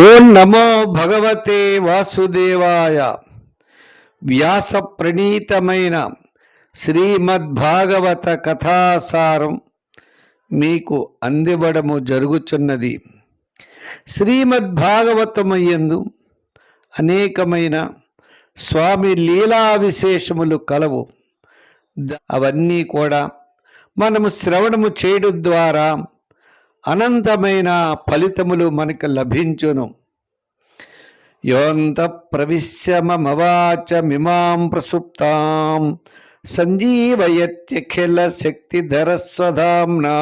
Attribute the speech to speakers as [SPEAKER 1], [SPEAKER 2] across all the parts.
[SPEAKER 1] ఓం నమో భగవతే వాసుదేవాయ. వ్యాస ప్రణీతమైన శ్రీమద్భాగవత కథాసారం మీకు అందివ్వడము జరుగుచున్నది. శ్రీమద్భాగవతమయందు అనేకమైన స్వామి లీలా విశేషములు కలవు. అవన్నీ కూడా మనము శ్రవణము చేయడం ద్వారా అనంతమైన ఫలితములు మనకు లభించును. యోంత ప్రవిశ్యమవాచమిమాం ప్రసుప్తాం సంజీవయత్యఖిల శక్తిధరస్వధామ్నా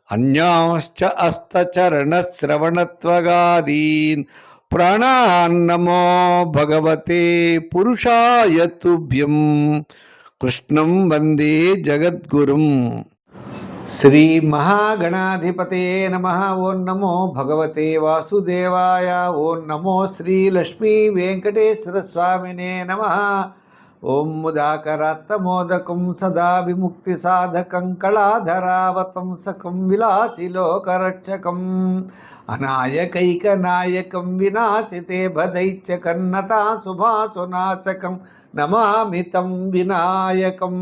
[SPEAKER 1] అన్యాశ్చ అస్తచరణశ్రవణత్వగాదీన్ ప్రాణాన్నమో భగవతే పురుషాయ తుభ్యం. కృష్ణం వందే జగద్గురుం. శ్రీ మహాగణాధిపతే నమః. ఓం నమో భగవతే వాసుదేవాయ. ఓం నమో శ్రీ లక్ష్మీ వెంకటేశ్వర స్వామినే నమః. ఓం ముదాకరాత్తమోదకం సదా విముక్తి సాధకం కళాధరావతంసకం విలాసిలోకరక్షకం అనాయకైకనాయకం వినాశితే భదైత్య కన్నతా సుభాసునాశకం నమామి తం వినాయకం.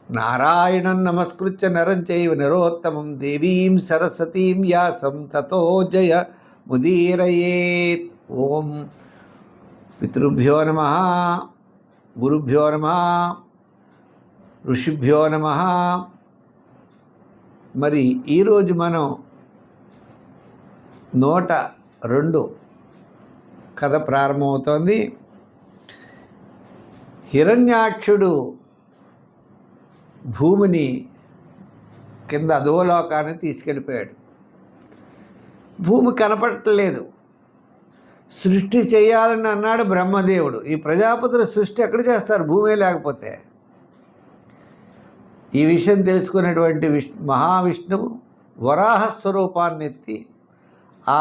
[SPEAKER 1] నారాయణం నమస్కృత్య నరం చైవ నరోత్తమం దేవీం సరస్వతీం వ్యాసం తతో జయ ముదీరయేత్. ఓం పితృభ్యో నమః, గురుభ్యో నమః, ఋషిభ్యో నమః. మరి ఈరోజు మనం 102 కథ ప్రారంభమవుతోంది. హిరణ్యాక్షుడు భూమిని కింద అధోలోకాన్ని తీసుకెళ్ళిపోయాడు. భూమి కనపడట్లేదు. సృష్టి చేయాలని అన్నాడు బ్రహ్మదేవుడు. ఈ ప్రజాపతుల సృష్టి ఎక్కడ చేస్తారు భూమే లేకపోతే? ఈ విషయం తెలుసుకున్నటువంటి మహావిష్ణువు వరాహ స్వరూపాన్ని ఎత్తి ఆ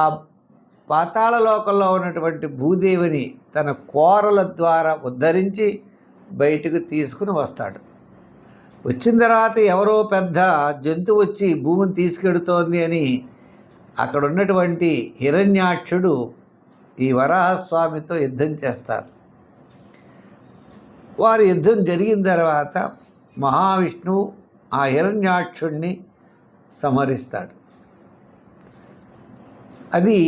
[SPEAKER 1] పాతాళ లోకంలో ఉన్నటువంటి భూదేవిని తన కోరల ద్వారా ఉద్ధరించి బయటకు తీసుకుని వస్తాడు. వచ్చిన తర్వాత ఎవరో పెద్ద జంతువు వచ్చి భూమిని తీసుకెడుతోంది అని అక్కడ ఉన్నటువంటి హిరణ్యాక్షుడు ఈ వరాహస్వామితో యుద్ధం చేస్తారు. వారి యుద్ధం జరిగిన తర్వాత మహావిష్ణువు ఆ హిరణ్యాక్షుడిని సంహరిస్తాడు. అది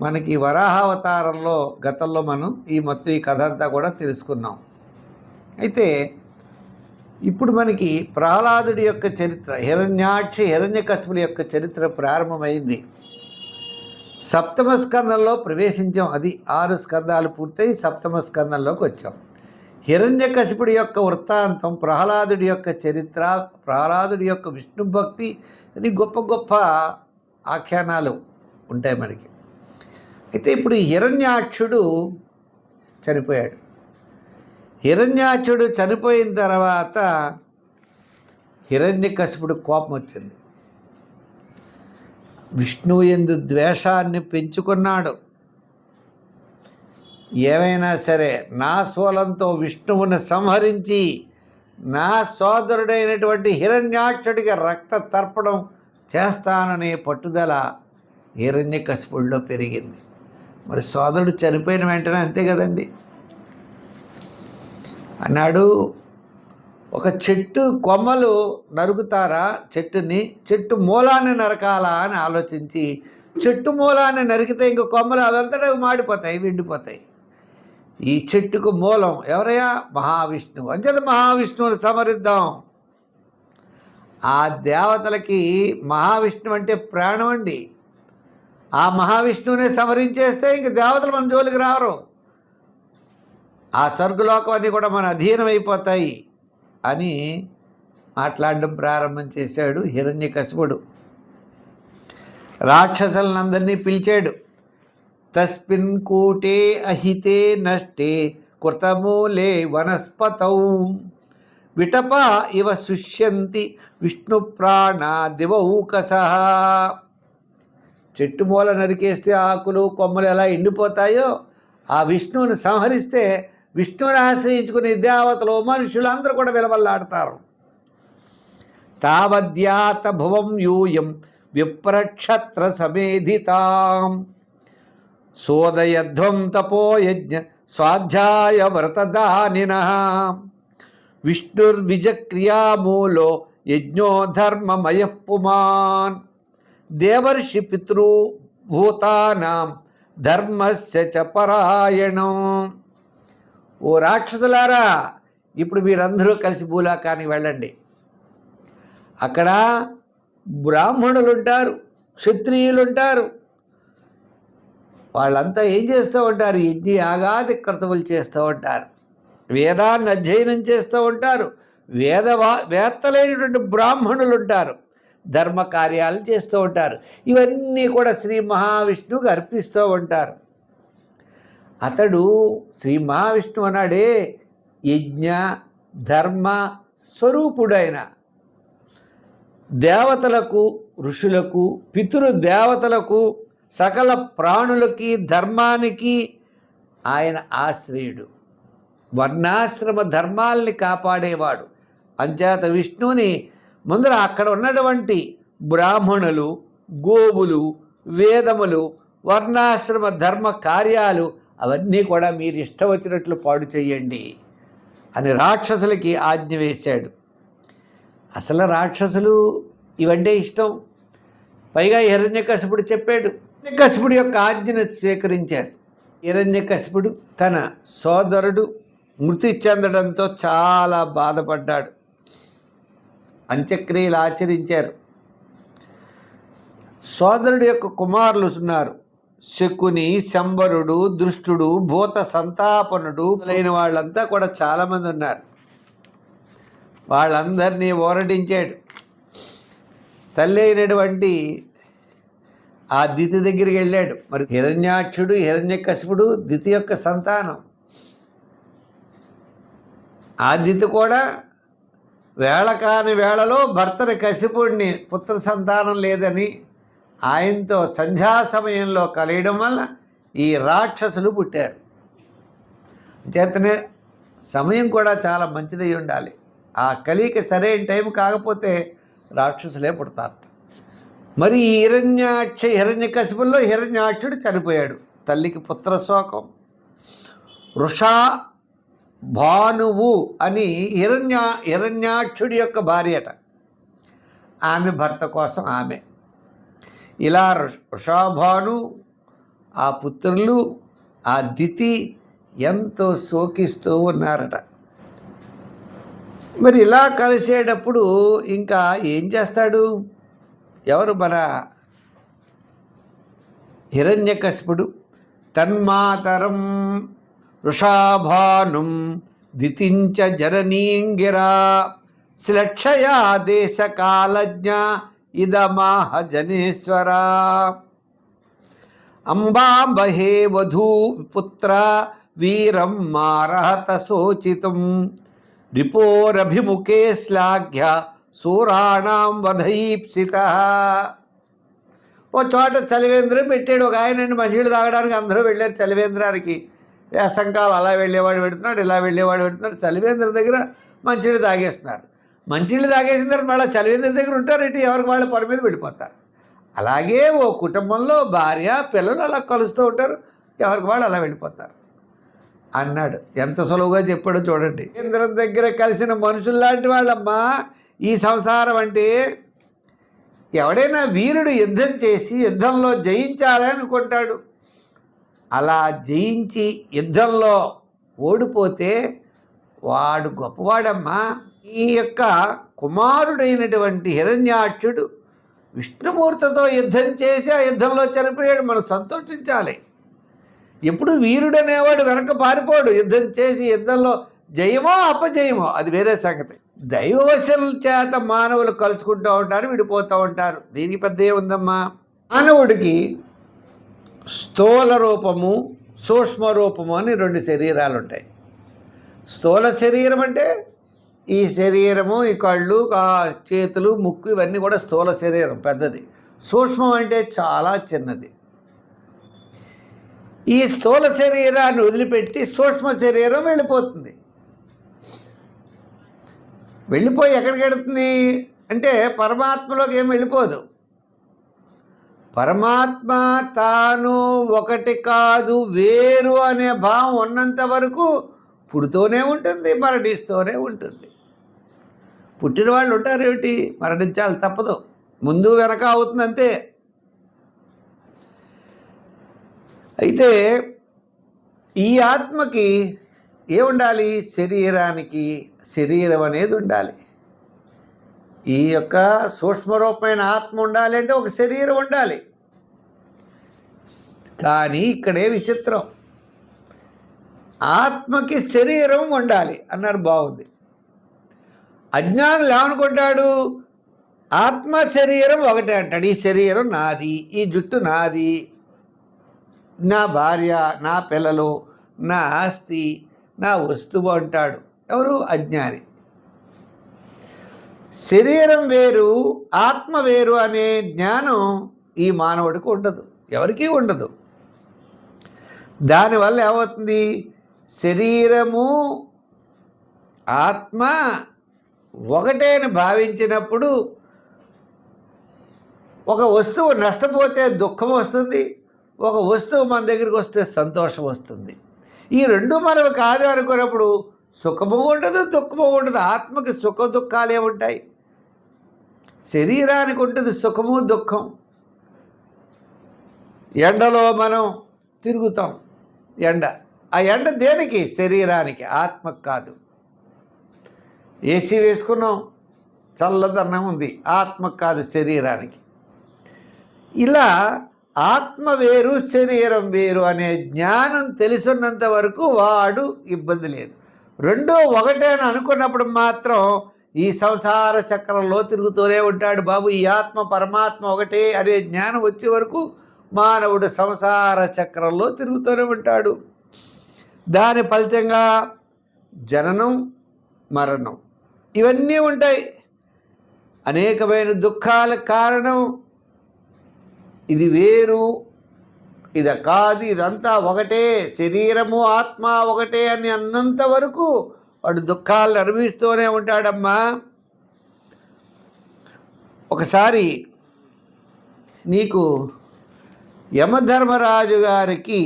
[SPEAKER 1] మనకి వరాహావతారంలో గతంలో మనం మొత్తం ఈ కథ అంతా కూడా తెలుసుకున్నాం. అయితే ఇప్పుడు మనకి ప్రహ్లాదుడి యొక్క చరిత్ర, హిరణ్యకశిపుల యొక్క చరిత్ర ప్రారంభమైంది. 7వ స్కందంలో ప్రవేశించాం. అది 6 స్కందాలు పూర్తయి 7వ స్కందంలోకి వచ్చాం. హిరణ్యకశిపుడి యొక్క వృత్తాంతం, ప్రహ్లాదుడి యొక్క చరిత్ర, ప్రహ్లాదుడి యొక్క విష్ణు భక్తి అని గొప్ప గొప్ప ఆఖ్యానాలు ఉంటాయి మనకి. అయితే ఇప్పుడు హిరణ్యాక్షుడు చనిపోయాడు. హిరణ్యాక్షుడు చనిపోయిన తర్వాత హిరణ్యకశిపుడు కోపం వచ్చింది. విష్ణువు యందు ద్వేషాన్ని పెంచుకున్నాడు. ఏమైనా సరే నా శూలంతో విష్ణువుని సంహరించి నా సోదరుడైనటువంటి హిరణ్యాక్షుడికి రక్త తర్పణం చేస్తాననే పట్టుదల హిరణ్యకశిపుడిలో పెరిగింది. మరి సోదరుడు చనిపోయిన వెంటనే అంతే కదండి. అన్నాడు, ఒక చెట్టు కొమ్మలు నరుకుతారా, చెట్టు మూలాన్ని నరకాలా అని ఆలోచించి చెట్టు మూలాన్ని నరికితే ఇంక కొమ్మలు అవంతటా మాడిపోతాయి, ఎండిపోతాయి. ఈ చెట్టుకు మూలం ఎవరయ్యా? మహావిష్ణువు. అంచేత మహావిష్ణువుని సమరిద్దాం. ఆ దేవతలకి మహావిష్ణువు అంటే ప్రాణం అండి. ఆ మహావిష్ణువునే సమరించేస్తే ఇంక దేవతలు మన జోలికి రావరు. ఆ స్వర్గలోకం అన్నీ కూడా మన అధీనం అయిపోతాయి అని మాట్లాడడం ప్రారంభం చేశాడు హిరణ్యకశిపుడు. రాక్షసులందరినీ పిలిచాడు. తస్మిన్ కూటే అహితే నష్టే కృతమూలే వనస్పతౌ విటప ఇవ శుష్యంతి విష్ణు ప్రాణ దివౌకసః. చెట్టు మూల నరికేస్తే ఆకులు కొమ్మలు ఎలా ఎండిపోతాయో, ఆ విష్ణువుని సంహరిస్తే విష్ణువుని ఆశ్రయించుకునే దేవతలు మనుషులు అందరూ కూడా విలవల్లాడతారు. తావద్యాత భువం యూయం విప్రక్షత్ర సమేధితాం సోదయధ్వం తపోయజ్ఞ స్వాధ్యాయ వ్రతదానినః విష్ణుర్విజక్రియామూలో యజ్ఞో ధర్మమయః పుమాన్ దేవర్షి పితృభూతానాం ధర్మస్య చ పరాయణం. ఓ రాక్షసులారా, ఇప్పుడు మీరందరూ కలిసి భూలోకానికి వెళ్ళండి. అక్కడ బ్రాహ్మణులు ఉంటారు, క్షత్రియులు ఉంటారు. వాళ్ళంతా ఏం చేస్తూ ఉంటారు? యజ్ఞ యాగాది క్రతువులు చేస్తూ ఉంటారు, వేదాన్ని అధ్యయనం చేస్తూ ఉంటారు. వేత్తలైనటువంటి బ్రాహ్మణులు ఉంటారు, ధర్మ కార్యాలు చేస్తూ ఉంటారు. ఇవన్నీ కూడా శ్రీ మహావిష్ణువుకి అర్పిస్తూ ఉంటారు. అతడు శ్రీ మహావిష్ణువు అన్నాడే యజ్ఞ ధర్మ స్వరూపుడైన దేవతలకు, ఋషులకు, పితృదేవతలకు, సకల ప్రాణులకి, ధర్మానికి ఆయన ఆశ్రయుడు. వర్ణాశ్రమ ధర్మాల్ని కాపాడేవాడు. అంచేత విష్ణువుని ముందర అక్కడ ఉన్నటువంటి బ్రాహ్మణులు, గోవులు, వేదములు, వర్ణాశ్రమ ధర్మ కార్యాలు అవన్నీ కూడా మీరు ఇష్టం వచ్చినట్లు పాడు చేయండి అని రాక్షసులకి ఆజ్ఞ వేశాడు. అసలు రాక్షసులు ఇవంటే ఇష్టం. పైగా హిరణ్యకశిపుడు చెప్పాడు. హిరణ్యకశిపుడు యొక్క ఆజ్ఞను స్వీకరించారు. హిరణ్యకశిపుడు తన సోదరుడు మృతి చెందడంతో చాలా బాధపడ్డాడు. అంత్యక్రియలు ఆచరించారు. సోదరుడు యొక్క కుమారులు ఉన్నారు. శకుని, శంబరుడు, దృష్టుడు, భూత సంతాపనుడు మొదలైన వాళ్ళంతా కూడా చాలామంది ఉన్నారు. వాళ్ళందరినీ ఓరడించాడు. తల్లి అయినటువంటి ఆ దితి దగ్గరికి వెళ్ళాడు. మరి హిరణ్యాక్షుడు, హిరణ్యకశిపుడు దితి యొక్క సంతానం. ఆ దితి కూడా వేళ కాని వేళలో భర్తని కశిపుడిని పుత్ర సంతానం లేదని ఆయనతో సంధ్యా సమయంలో కలియడం వల్ల ఈ రాక్షసులు పుట్టారు. చేతనే సమయం కూడా చాలా మంచిదై ఉండాలి. ఆ కలియిక సరైన టైం కాకపోతే రాక్షసులే పుడతారు. మరి ఈ హిరణ్యకశిపుల్లో హిరణ్యాక్షుడు చనిపోయాడు. తల్లికి పుత్రశోకం. వృషా భానువు అని హిరణ్యాక్షుడి యొక్క భార్యట. ఆమె భర్త కోసం ఆమె ఇలా వృషాభాను, ఆ పుత్రులు, ఆ దితి ఎంతో శోకిస్తూ ఉన్నారట. మరి ఇలా కలిసేటప్పుడు ఇంకా ఏం చేస్తాడు? ఎవరు? మన హిరణ్యకశిపుడు తన్మాతరం వృషాభానుం దితించ జననీంగిరా శ్లక్షయా దేశకాలజ్ఞ ఇదమాహ జనేశ్వర అంబాంబహే వధూ పుత్ర వీరం మారహత శోచితం రిపోరభిముఖే శ్లాఘ్య సూరాణం వధైప్సిత. ఓ చోట చలివేంద్రం పెట్టాడు. ఒక ఆయనండి మంచినీళ్ళు తాగడానికి అందరూ వెళ్ళారు చలివేంద్రానికి. వేసంకాలం అలా వెళ్ళేవాడు పెడుతున్నాడు, ఇలా వెళ్ళేవాడు పెడుతున్నాడు. చలివేంద్రం దగ్గర మంచినీళ్ళు తాగేస్తున్నారు. మంచినీళ్ళు తాగేసిన తర్వాత మళ్ళీ చలివేంద్రం దగ్గర ఉంటారు, ఇటు ఎవరికి వాళ్ళ పని మీద వెళ్ళిపోతారు. అలాగే ఓ కుటుంబంలో భార్య పిల్లలు అలా కలుస్తూ ఉంటారు, ఎవరికి వాళ్ళు అలా వెళ్ళిపోతారు అన్నాడు. ఎంత సులువుగా చెప్పాడో చూడండి. ఇంద్రం దగ్గర కలిసిన మనుషుల్లాంటి వాళ్ళమ్మా ఈ సంసారం అంటే. ఎవడైనా వీరుడు యుద్ధం చేసి యుద్ధంలో జయించాలని అనుకుంటాడు. అలా జయించి యుద్ధంలో ఓడిపోతే వాడు గొప్పవాడమ్మా. ఈ యొక్క కుమారుడైనటువంటి హిరణ్యాక్షుడు విష్ణుమూర్తితో యుద్ధం చేసి ఆ యుద్ధంలో చనిపోయాడు. మనం సంతోషించాలి. ఎప్పుడు వీరుడు అనేవాడు వెనక పారిపోడు. యుద్ధం చేసి యుద్ధంలో జయమో అపజయమో అది వేరే సంగతి. దైవవశం చేత మానవులు కలుసుకుంటూ ఉంటారు, విడిపోతూ ఉంటారు. దీనికి పెద్ద ఏముందమ్మా? మానవుడికి స్థూల రూపము, సూక్ష్మ రూపము అని రెండు శరీరాలు ఉంటాయి. స్థూల శరీరం అంటే ఈ శరీరము, ఈ కళ్ళు, చేతులు, ముక్కు ఇవన్నీ కూడా స్థూల శరీరం పెద్దది. సూక్ష్మం అంటే చాలా చిన్నది. ఈ స్థూల శరీరాన్ని వదిలిపెట్టి సూక్ష్మ శరీరం వెళ్ళిపోతుంది. వెళ్ళిపోయి ఎక్కడికి వెళుతుంది అంటే పరమాత్మలోకి ఏం వెళ్ళిపోదు. పరమాత్మ తాను ఒకటి కాదు, వేరు అనే భావం ఉన్నంత వరకు పుడుతూనే ఉంటుంది, మరణిస్తూనే ఉంటుంది. పుట్టిన వాళ్ళు ఉంటారు ఏమిటి, మరణించాలి తప్పదు, ముందు వెనక అవుతుంది అంతే. అయితే ఈ ఆత్మకి ఏముండాలి, శరీరానికి శరీరం అనేది ఉండాలి. ఈ యొక్క సూక్ష్మరూపమైన ఆత్మ ఉండాలి అంటే ఒక శరీరం ఉండాలి. కానీ ఇక్కడే విచిత్రం, ఆత్మకి శరీరం ఉండాలి అన్నారు, బాగుంది. అజ్ఞానులు ఏమనుకుంటాడు, ఆత్మ శరీరం ఒకటే అంటాడు. ఈ శరీరం నాది, ఈ జుట్టు నాది, నా భార్య, నా పిల్లలు, నా ఆస్తి, నా వస్తువు అంటాడు. ఎవరు, అజ్ఞాని. శరీరం వేరు, ఆత్మ వేరు అనే జ్ఞానం ఈ మానవుడికి ఉండదు, ఎవరికీ ఉండదు. దానివల్ల ఏమవుతుంది, శరీరము ఆత్మ ఒకటే అని భావించినప్పుడు ఒక వస్తువు నష్టపోతే దుఃఖం వస్తుంది, ఒక వస్తువు మన దగ్గరికి వస్తే సంతోషం వస్తుంది. ఈ రెండు మనవి కాదు అనుకున్నప్పుడు సుఖము ఉండదు, దుఃఖము ఉండదు. ఆత్మకి సుఖ దుఃఖాలు ఏముంటాయి, శరీరానికి ఉంటుంది సుఖము దుఃఖం. ఎండలో మనం తిరుగుతాం, ఎండ, ఆ ఎండ దేనికి, శరీరానికి, ఆత్మకు కాదు. ఏసీ వేసుకున్నాం, చల్లదనం ఉంది, ఆత్మకు కాదు, శరీరానికి. ఇలా ఆత్మ వేరు శరీరం వేరు అనే జ్ఞానం తెలుసున్నంత వరకు వాడు ఇబ్బంది లేదు. రెండో ఒకటే అని అనుకున్నప్పుడు మాత్రం ఈ సంసార చక్రంలో తిరుగుతూనే ఉంటాడు బాబు. ఈ ఆత్మ పరమాత్మ ఒకటే అనే జ్ఞానం వచ్చే వరకు మానవుడు సంసార చక్రంలో తిరుగుతూనే ఉంటాడు. దాని ఫలితంగా జననం మరణం ఇవన్నీ ఉంటాయి. అనేకమైన దుఃఖాలకు కారణం ఇది వేరు, ఇది కాదు, ఇదంతా ఒకటే, శరీరము ఆత్మ ఒకటే అని అన్నంత వరకు వాడు దుఃఖాలను అనుభవిస్తూనే ఉంటాడమ్మా. ఒకసారి నీకు యమధర్మరాజు గారికి,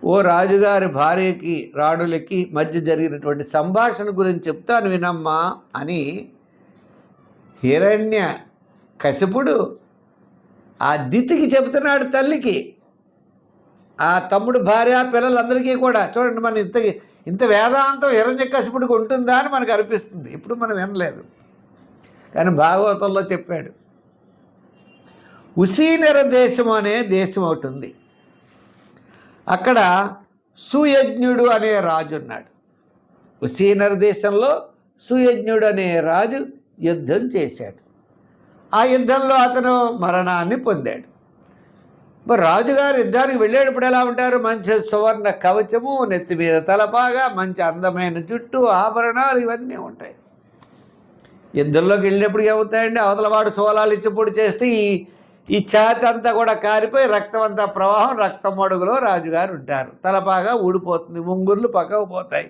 [SPEAKER 1] ఓ రాజుగారి భార్యకి రాణులకి మధ్య జరిగినటువంటి సంభాషణ గురించి చెప్తాను వినమ్మా అని హిరణ్య కశిపుడు ఆ దితికి చెబుతున్నాడు, తల్లికి, ఆ తమ్ముడు భార్య పిల్లలందరికీ కూడా. చూడండి, మన ఇంత వేదాంతం హిరణ్య కశిపుడికి ఉంటుందా అని మనకు అనిపిస్తుంది, ఇప్పుడు మనం వినలేదు, కానీ భాగవతంలో చెప్పాడు. ఉసీనర దేశం అనే దేశం ఒకటి ఉంది, అక్కడ సుయజ్ఞుడు అనే రాజు ఉన్నాడు. ఉసీనర దేశంలో సుయజ్ఞుడు అనే రాజు యుద్ధం చేశాడు. ఆ యుద్ధంలో అతను మరణాన్ని పొందాడు. మరి రాజుగారు యుద్ధానికి వెళ్ళేటప్పుడు ఎలా ఉంటారు, మంచి సువర్ణ కవచము, నెత్తి మీద తలపాగా, మంచి అందమైన జుట్టు, ఆభరణాలు ఇవన్నీ ఉంటాయి. యుద్ధంలోకి వెళ్ళినప్పుడు ఏమవుతాయండి, అవతలవాడు సోలాలు ఇచ్చి పొడి చేస్తే ఈ ఛాతి అంతా కూడా కారిపోయి రక్తం అంతా ప్రవాహం, రక్తం మడుగులో రాజుగారు ఉంటారు. తలపాగా ఊడిపోతుంది, ముంగుర్లు పక్కకు పోతాయి,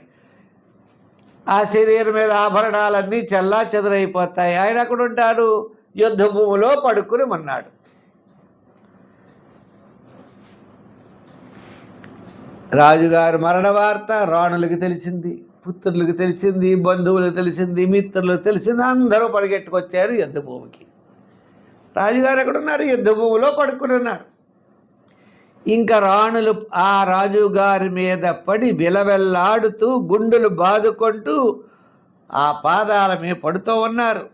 [SPEAKER 1] ఆ శరీరం మీద ఆభరణాలన్నీ చెల్లా చెదరైపోతాయి. ఆయన అక్కడ ఉంటాడు, యుద్ధ భూమిలో పడుకుని ఉన్నాడు. రాజుగారు మరణ వార్త రాణులకి తెలిసింది, పుత్రులకు తెలిసింది, బంధువులకు తెలిసింది, మిత్రులకు తెలిసింది. అందరూ పరిగెట్టుకొచ్చారు యుద్ధ భూమికి. రాజుగారు ఎక్కడున్నారు, యుద్ధ భూమిలో పడుకుని ఉన్నారు. ఇంకా రాణులు ఆ రాజుగారి మీద పడి విలవెల్లాడుతూ గుండెలు బాదుకుంటూ ఆ పాదాల మీద పడుతూ ఉన్నారు.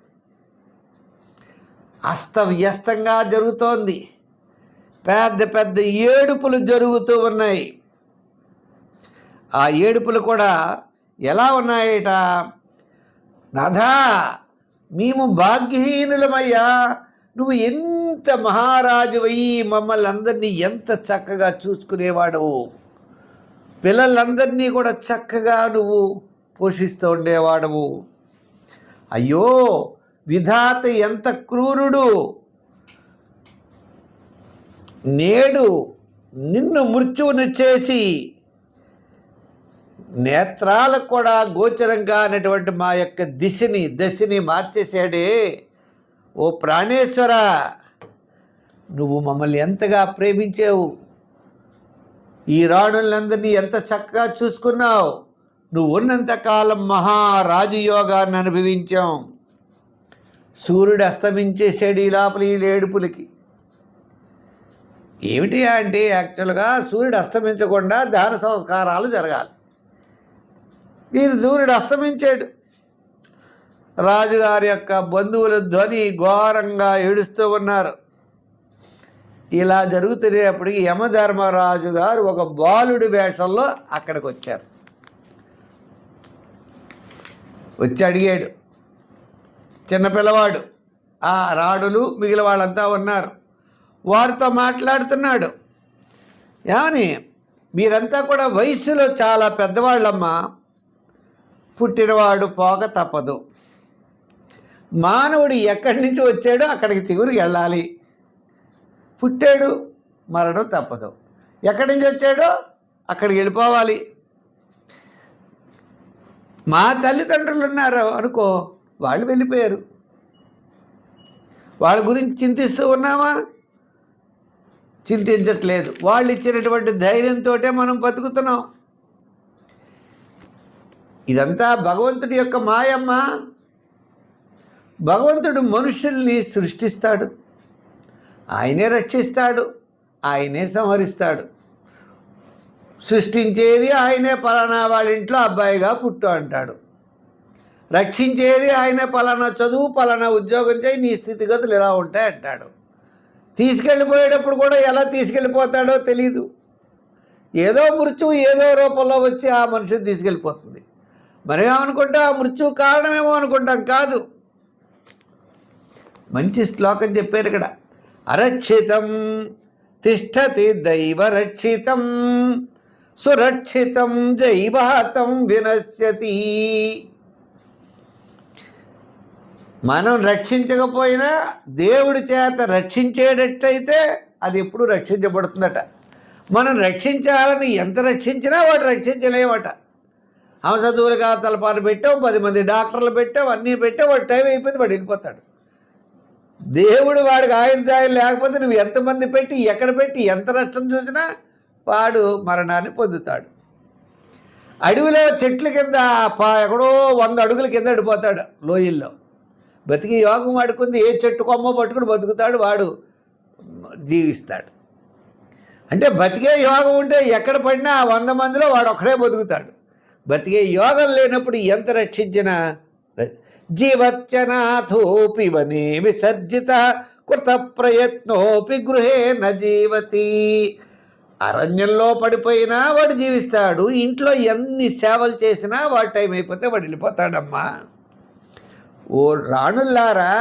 [SPEAKER 1] అస్తవ్యస్తంగా జరుగుతోంది, పెద్ద పెద్ద ఏడుపులు జరుగుతూ ఉన్నాయి. ఆ ఏడుపులు కూడా ఎలా ఉన్నాయట, నాథా మేము భాగ్యహీనులమయ్యా, నువ్వు ఎంత మహారాజువయ్యి మమ్మల్ని అందరినీ ఎంత చక్కగా చూసుకునేవాడవు, పిల్లలందరినీ కూడా చక్కగా నువ్వు పోషిస్తూ ఉండేవాడవు. అయ్యో విధాత ఎంత క్రూరుడు, నేడు నిన్ను మృత్యువును చేసి నేత్రాలకు కూడా గోచరంగా అనేటువంటి మా యొక్క దశని మార్చేశాడే. ఓ ప్రాణేశ్వర, నువ్వు మమ్మల్ని ఎంతగా ప్రేమించావు, ఈ రాణులందరినీ ఎంత చక్కగా చూసుకున్నావు, నువ్వు ఉన్నంతకాలం మహారాజు యోగాన్ని అనుభవించాం. సూర్యుడు అస్తమించేసాడు ఈ లోపల ఈ ఏడుపులకి. ఏమిటి అంటే యాక్చువల్గా సూర్యుడు అస్తమించకుండా దాన సంస్కారాలు జరగాలి. వీరు సూర్యుడు అస్తమించాడు. రాజుగారి యొక్క బంధువుల ధ్వని ఘోరంగా ఏడుస్తూ ఉన్నారు. ఇలా జరుగుతున్నప్పటికీ యమధర్మరాజు గారు ఒక బాలుడి వేషంలో అక్కడికి వచ్చారు. వచ్చి అడిగాడు. చిన్నపిల్లవాడు, ఆ రాణులు మిగిలిన వాళ్ళంతా ఉన్నారు. వారితో మాట్లాడుతున్నాడు. కానీ మీరంతా కూడా వయసులో చాలా పెద్దవాళ్ళమ్మా, పుట్టినవాడు పోక తప్పదు. మానవుడు ఎక్కడి నుంచి వచ్చాడో అక్కడికి తిరిగి వెళ్ళాలి. పుట్టాడు, మరణం తప్పదు. ఎక్కడి నుంచి వచ్చాడో అక్కడికి వెళ్ళిపోవాలి. మా తల్లిదండ్రులు ఉన్నారు అనుకో, వాళ్ళు వెళ్ళిపోయారు. వాళ్ళ గురించి చింతిస్తూ ఉన్నామా? చింతించట్లేదు. వాళ్ళు ఇచ్చినటువంటి ధైర్యంతో మనం బతుకుతున్నాం. ఇదంతా భగవంతుడి యొక్క మాయమ్మ. భగవంతుడు మనుషుల్ని సృష్టిస్తాడు, ఆయనే రక్షిస్తాడు, ఆయనే సంహరిస్తాడు. సృష్టించేది ఆయనే, పలానా వాళ్ళ ఇంట్లో అబ్బాయిగా పుట్టు అంటాడు. రక్షించేది ఆయనే, పలానా చదువు, పలానా ఉద్యోగం చేయి, నీ స్థితిగతులు ఎలా ఉంటాయి అంటాడు. తీసుకెళ్ళిపోయేటప్పుడు కూడా ఎలా తీసుకెళ్ళిపోతాడో తెలీదు. ఏదో మృత్యువు ఏదో రూపంలో వచ్చి ఆ మనిషిని తీసుకెళ్ళిపోతుంది. మరేమనుకుంటా, ఆ మృత్యువు కారణమేమో అనుకుంటాం. కాదు. మంచి శ్లోకం చెప్పారు ఇక్కడ. అరక్షితం తిష్టతి దైవరక్షితం, సురక్షితం జైవహతం వినశ్యతి. మనం రక్షించకపోయినా దేవుడి చేత రక్షించేటట్టయితే అది ఎప్పుడు రక్షించబడుతుందట. మనం రక్షించాలని ఎంత రక్షించినా వాడు రక్షించలేమట. చదువులుగా తలపాటు పెట్టాం, 10 మంది డాక్టర్లు పెట్టాం, అన్నీ పెట్టాం, వాడు టైం అయిపోయింది, వాడు వెళ్ళిపోతాడు. దేవుడు వాడికి ఆయుర్దాయం లేకపోతే నువ్వు ఎంతమంది పెట్టి, ఎక్కడ పెట్టి, ఎంత నష్టం చూసినా వాడు మరణాన్ని పొందుతాడు. అడవిలో చెట్ల కింద ఎక్కడో 100 అడుగుల కింద పడిపోతాడు లోయల్లో. బతికి యోగం వాడుకుంది, ఏ చెట్టు కొమ్మ పట్టుకుని బతుకుతాడు, వాడు జీవిస్తాడు. అంటే బతికే యోగం ఉంటే ఎక్కడ పడినా 100 మందిలో వాడు ఒక్కడే బతుకుతాడు. బతికే యోగం లేనప్పుడు ఎంత రక్షించినా జీవత్యనాథోపి వనే విసర్జిత కృత ప్రయత్నోపి గృహే న జీవతి. అరణ్యంలో పడిపోయినా వాడు జీవిస్తాడు. ఇంట్లో ఎన్ని సేవలు చేసినా వాడు టైం అయిపోతే వాడు వెళ్ళిపోతాడమ్మా. ఓ రాణుల్లారా,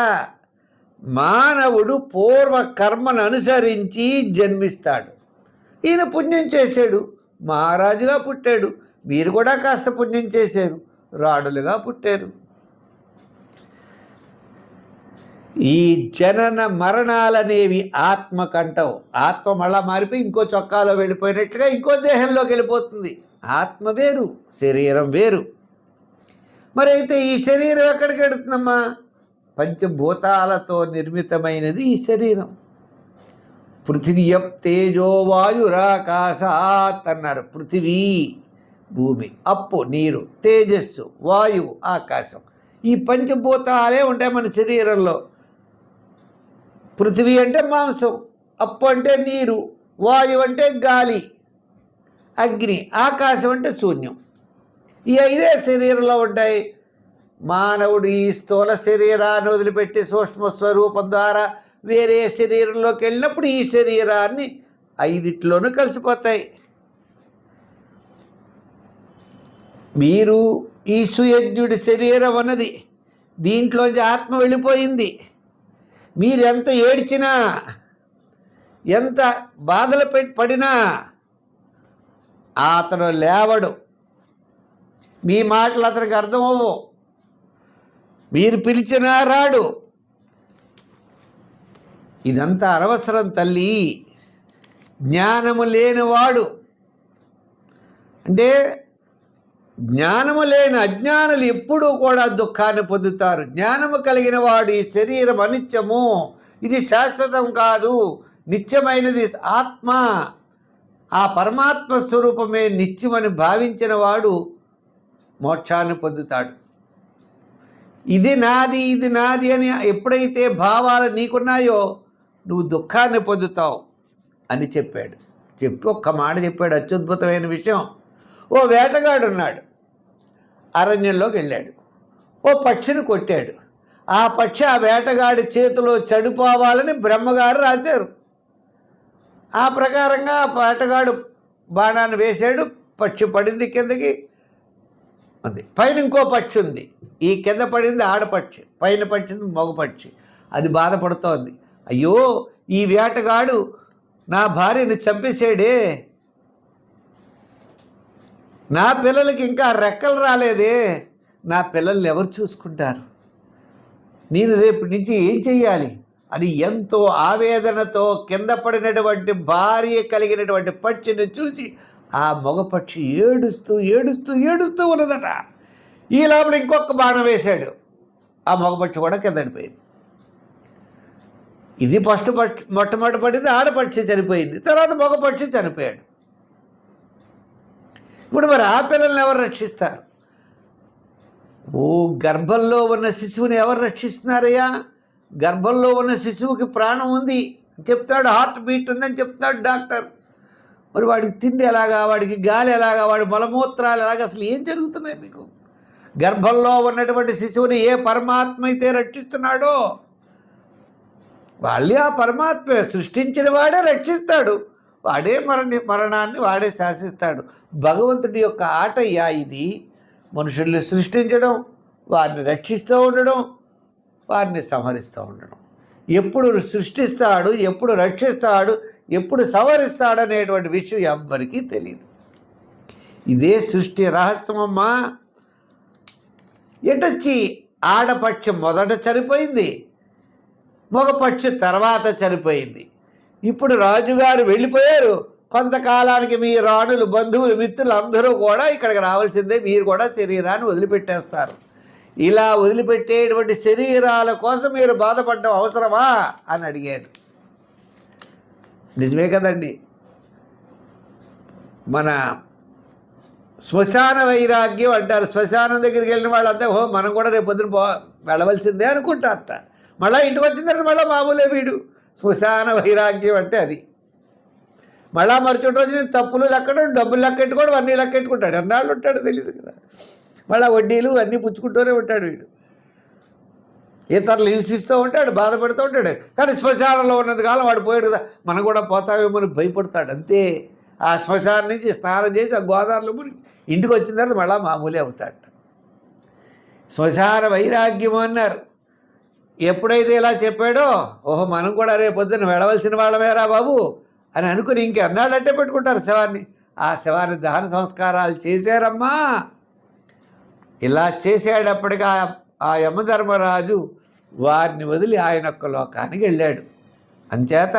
[SPEAKER 1] మానవుడు పూర్వ కర్మను అనుసరించి జన్మిస్తాడు. ఈయన పుణ్యం చేశాడు, మహారాజుగా పుట్టాడు. మీరు కూడా కాస్త పుణ్యం చేశారు, రాణులుగా పుట్టారు. ఈ జనన మరణాలనేవి ఆత్మకంటవు. ఆత్మ మళ్ళా మారిపోయి ఇంకో చొక్కాలో వెళ్ళిపోయినట్లుగా ఇంకో దేహంలోకి వెళ్ళిపోతుంది. ఆత్మ వేరు, శరీరం వేరు. మరి అయితే ఈ శరీరం ఎక్కడికి వెడుతుందమ్మా? పంచభూతాలతో నిర్మితమైనది ఈ శరీరం. పృథివ్యప్ తేజో వాయురాకాశాత్ అన్నారు. పృథివీ భూమి, అప్పు నీరు, తేజస్సు వాయువు ఆకాశం, ఈ పంచభూతాలే ఉంటాయి మన శరీరంలో. పృథివీ అంటే మాంసం, అప్పు అంటే నీరు, వాయువు అంటే గాలి, అగ్ని, ఆకాశం అంటే శూన్యం. ఈ 5 శరీరంలో ఉంటాయి. మానవుడు ఈ స్థూల శరీరాన్ని వదిలిపెట్టి సూక్ష్మ స్వరూపం ద్వారా వేరే శరీరంలోకి వెళ్ళినప్పుడు ఈ శరీరాన్ని 5 కలిసిపోతాయి. మీరు ఈ సుయజ్ఞుడి శరీరం అన్నది, దీంట్లోంచి ఆత్మ వెళ్ళిపోయింది. మీరు ఎంత ఏడ్చినా, ఎంత బాధలు పడినా అతను లేవడు. మీ మాటలు అతనికి అర్థమవ్వవు. మీరు పిలిచినా రాడు. ఇదంతా అనవసరం తల్లి. జ్ఞానము లేనివాడు అంటే జ్ఞానము లేని అజ్ఞానులు ఎప్పుడూ కూడా దుఃఖాన్ని పొందుతారు. జ్ఞానము కలిగిన వాడు ఈ శరీరం అనిత్యము, ఇది శాశ్వతం కాదు, నిత్యమైనది ఆత్మ, ఆ పరమాత్మ స్వరూపమే నిత్యమని భావించిన వాడు మోక్షాన్ని పొందుతాడు. ఇది నాది, ఇది నాది అని ఎప్పుడైతే భావాలు నీకున్నాయో నువ్వు దుఃఖాన్ని పొందుతావు అని చెప్పాడు. చెప్పి ఒక్క మాట చెప్పాడు, అత్యద్భుతమైన విషయం. ఓ వేటగాడు ఉన్నాడు, అరణ్యంలోకి వెళ్ళాడు, ఓ పక్షిని కొట్టాడు. ఆ పక్షి ఆ వేటగాడి చేతిలో చనిపోవాలని బ్రహ్మగారు రాశారు. ఆ ప్రకారంగా ఆ వేటగాడు బాణాన్ని వేశాడు, పక్షి పడింది కిందకి. అది పైన ఇంకో పక్షి ఉంది, ఈ కింద పడింది ఆడపక్షి, పైన పక్షింది మగ పక్షి. అది బాధపడుతోంది, అయ్యో ఈ వేటగాడు నా భార్యను చంపేశాడే, నా పిల్లలకి ఇంకా రెక్కలు రాలేదే, నా పిల్లల్ని ఎవరు చూసుకుంటారు, నేను రేపు నుంచి ఏం చెయ్యాలి అని ఎంతో ఆవేదనతో కింద పడినటువంటి భార్య కలిగినటువంటి పక్షిని చూసి ఆ మగపక్షి ఏడుస్తూ ఏడుస్తూ ఏడుస్తూ ఉన్నదట. ఈ లోపల ఇంకొక బాణం వేశాడు, ఆ మగపక్షి కూడా కింద పడిపోయింది. ఇది ఫస్ట్ మొట్టమొదటి పడింది ఆడపక్షి చనిపోయింది, తర్వాత మగపక్షి చనిపోయాడు. ఇప్పుడు మరి ఆ పిల్లల్ని ఎవరు రక్షిస్తారు? ఓ గర్భంలో ఉన్న శిశువుని ఎవరు రక్షిస్తున్నారయ్యా? గర్భంలో ఉన్న శిశువుకి ప్రాణం ఉంది చెప్తాడు, హార్ట్ బీట్ ఉందని చెప్తాడు డాక్టర్. మరి వాడికి తిండి ఎలాగా, వాడికి గాలి ఎలాగా, వాడి మలమూత్రాలు ఎలాగా, అసలు ఏం జరుగుతున్నాయి మీకు? గర్భంలో ఉన్నటువంటి శిశువుని ఏ పరమాత్మ అయితే రక్షిస్తున్నాడో వాళ్ళే ఆ పరమాత్మ సృష్టించిన వాడే రక్షిస్తాడు, వాడే మరణాన్ని వాడే శాసిస్తాడు. భగవంతుడి యొక్క ఆటయ్యా ఇది. మనుషుల్ని సృష్టించడం, వారిని రక్షిస్తూ ఉండడం, వారిని సంహరిస్తూ ఉండడం. ఎప్పుడు సృష్టిస్తాడు, ఎప్పుడు రక్షిస్తాడు, ఎప్పుడు సంహరిస్తాడు అనేటువంటి విషయం ఎవ్వరికీ తెలియదు. ఇదే సృష్టి రహస్యమమ్మా. ఎటొచ్చి ఆడపక్షి మొదట చనిపోయింది, మగపక్షి తర్వాత చనిపోయింది. ఇప్పుడు రాజుగారు వెళ్ళిపోయారు, కొంతకాలానికి మీ రాణులు, బంధువులు, మిత్రులు అందరూ కూడా ఇక్కడికి రావాల్సిందే, మీరు కూడా శరీరాన్ని వదిలిపెట్టేస్తారు. ఇలా వదిలిపెట్టేటువంటి శరీరాల కోసం మీరు బాధపడడం అవసరమా అని అడిగాడు. నిజమే కదండి. మన శ్మశాన వైరాగ్యం అంటారు. శ్మశానం దగ్గరికి వెళ్ళిన వాళ్ళంతా మనం కూడా రేపు పొద్దున వెళ్ళవలసిందే అనుకుంటారట. మళ్ళీ ఇంటికి వచ్చిన తర్వాత మళ్ళీ మామూలే వీడు. శ్మశాన వైరాగ్యం అంటే అది. మళ్ళా మరుచోటి రోజు నేను తప్పులు లెక్కడు, డబ్బులు లెక్కెట్టుకోవడం, అన్నీ లెక్కెట్టుకుంటాడు. ఎన్నాళ్ళు ఉంటాడో తెలియదు కదా. మళ్ళీ వడ్డీలు అన్నీ పుచ్చుకుంటూనే ఉంటాడు వీడు. ఇతరులు హింసిస్తూ ఉంటాడు, బాధపడుతూ ఉంటాడు. కానీ శ్మశానంలో ఉన్నది కాలం వాడు పోయాడు కదా, మనం కూడా పోతావేమో భయపడతాడు అంతే. ఆ శ్మశానం నుంచి స్నానం చేసి ఆ గోదావరిలో మునిగి ఇంటికి వచ్చిన తర్వాత మళ్ళీ మామూలే అవుతాడు. శ్మశాన వైరాగ్యం అన్నారు. ఎప్పుడైతే ఇలా చెప్పాడో, ఓహో మనం కూడా రేపు పొద్దున్న వెళ్ళవలసిన వాళ్ళమేరా బాబు అని అనుకుని ఇంకెన్నాళ్ళంటే పెట్టుకుంటారు శవాన్ని. ఆ శవాన్ని దహన సంస్కారాలు చేశారమ్మా. ఇలా చేసేటప్పటికి ఆ యమధర్మరాజు వారిని వదిలి ఆయన యొక్క లోకానికి వెళ్ళాడు. అంచేత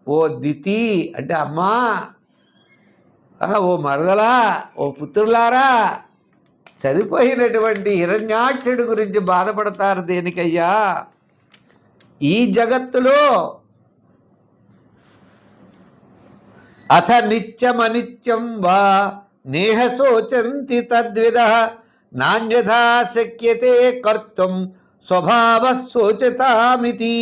[SPEAKER 1] ఓ దితి అంటే అమ్మా, ఓ మరదలా, ఓ పుత్రులారా, చనిపోయినటువంటి హిరణ్యాక్షుడి గురించి బాధపడతారు దేనికయ్యా? ఈ జగత్తులో అథ నిత్యమనిత్యం వా నేహ శోచంతి తద్విదః నాన్యథా శక్యతే కర్తుం స్వభావ శోచతామితి.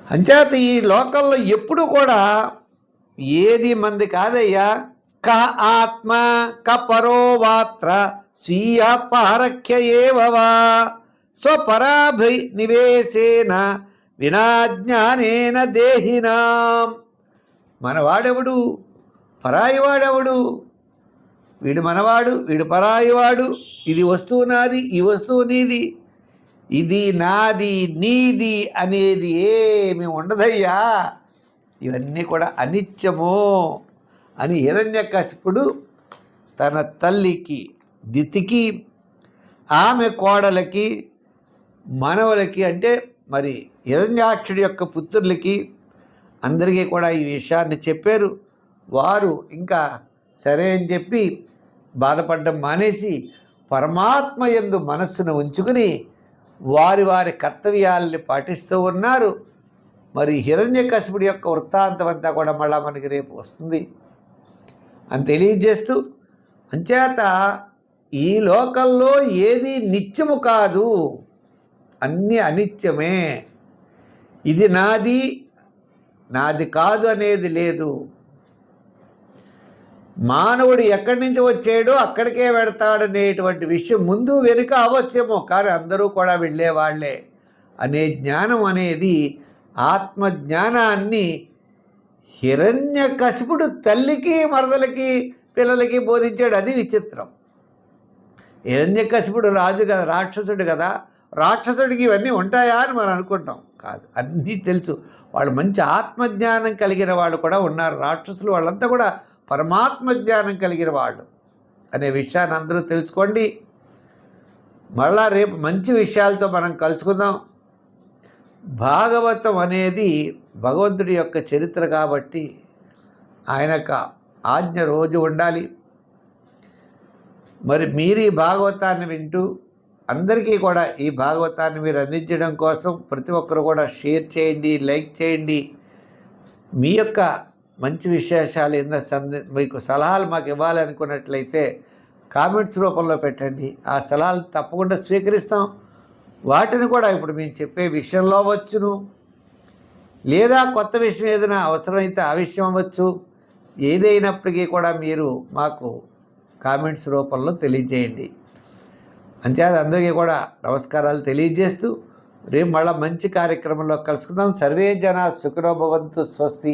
[SPEAKER 1] అంచేత ఈ లోకంలో ఎప్పుడు కూడా ఏది మంది కాదయ్యా. క ఆత్మ క పరోవాత్ర స్వీయ పారఖ్య ఏవవా స్వపరాభినివేశేన వినా జ్ఞానేన దేహినాం. మనవాడెవడు, పరాయివాడెవడు? వీడు మనవాడు, వీడు పరాయివాడు. ఇది వస్తువు నాది, ఈ వస్తువు నీది, ఇది నాది నీది అనేది ఏమి ఉండదయ్యా. ఇవన్నీ కూడా అనిత్యము అని హిరణ్యకశిపుడు తన తల్లికి దితికి, ఆమె కోడలకి, మనవలకి, అంటే మరి హిరణ్యాక్షుడి యొక్క పుత్రులకి అందరికీ కూడా ఈ విషయాన్ని చెప్పారు. వారు ఇంకా సరే అని చెప్పి బాధపడడం మానేసి పరమాత్మ యందు మనస్సును ఉంచుకుని వారి వారి కర్తవ్యాలని పాటిస్తూ ఉన్నారు. మరి హిరణ్యకశిపుడి యొక్క వృత్తాంతం అంతా కూడా మళ్ళా మనకి రేపు వస్తుంది అని తెలియజేస్తూ, అంచేత ఈ లోకంలో ఏది నిత్యము కాదు, అన్నీ అనిత్యమే. ఇది నాది, నాది కాదు అనేది లేదు. మానవుడు ఎక్కడి నుంచి వచ్చాడో అక్కడికే వెడతాడనేటువంటి విషయం ముందు వెనుక అవ్వచ్చేమో, కానీ అందరూ కూడా వెళ్ళేవాళ్లే అనే జ్ఞానం అనేది, ఆత్మజ్ఞానాన్ని హిరణ్యకశిపుడు తల్లికి మరదలకి పిల్లలకి బోధించాడు. అది విచిత్రం. హిరణ్యకశిపుడు రాజు కదా, రాక్షసుడు కదా, రాక్షసుడికి ఇవన్నీ ఉంటాయా అని మనం అనుకుంటాం. కాదు, అన్నీ తెలుసు. వాళ్ళు మంచి ఆత్మజ్ఞానం కలిగిన వాళ్ళు కూడా ఉన్నారు. రాక్షసులు వాళ్ళంతా కూడా పరమాత్మ జ్ఞానం కలిగిన వాళ్ళు అనే విషయాన్ని అందరూ తెలుసుకోండి. మళ్ళా రేపు మంచి విషయాలతో మనం కలుసుకుందాం. భాగవతం అనేది భగవంతుడి యొక్క చరిత్ర కాబట్టి ఆయన ఆజ్ఞ రోజు ఉండాలి. మరి మీరు ఈ భాగవతాన్ని వింటూ అందరికీ కూడా ఈ భాగవతాన్ని మీరు అందించడం కోసం ప్రతి ఒక్కరు కూడా షేర్ చేయండి, లైక్ చేయండి. మీ యొక్క మంచి విశేషాలు మీకు సలహాలు మాకు ఇవ్వాలనుకున్నట్లయితే కామెంట్స్ రూపంలో పెట్టండి. ఆ సలహాలు తప్పకుండా స్వీకరిస్తాం. వాటిని కూడా ఇప్పుడు మేము చెప్పే విషయంలో అవ్వచ్చును, లేదా కొత్త విషయం ఏదైనా అవసరమైతే ఆ విషయం అవ్వచ్చు. ఏదైనప్పటికీ కూడా మీరు మాకు కామెంట్స్ రూపంలో తెలియజేయండి. అంచేత అందరికీ కూడా నమస్కారాలు తెలియజేస్తూ రేపు మళ్ళీ మంచి కార్యక్రమంలో కలుసుకుందాం. సర్వే జన సుఖినో భవంతు. స్వస్తి.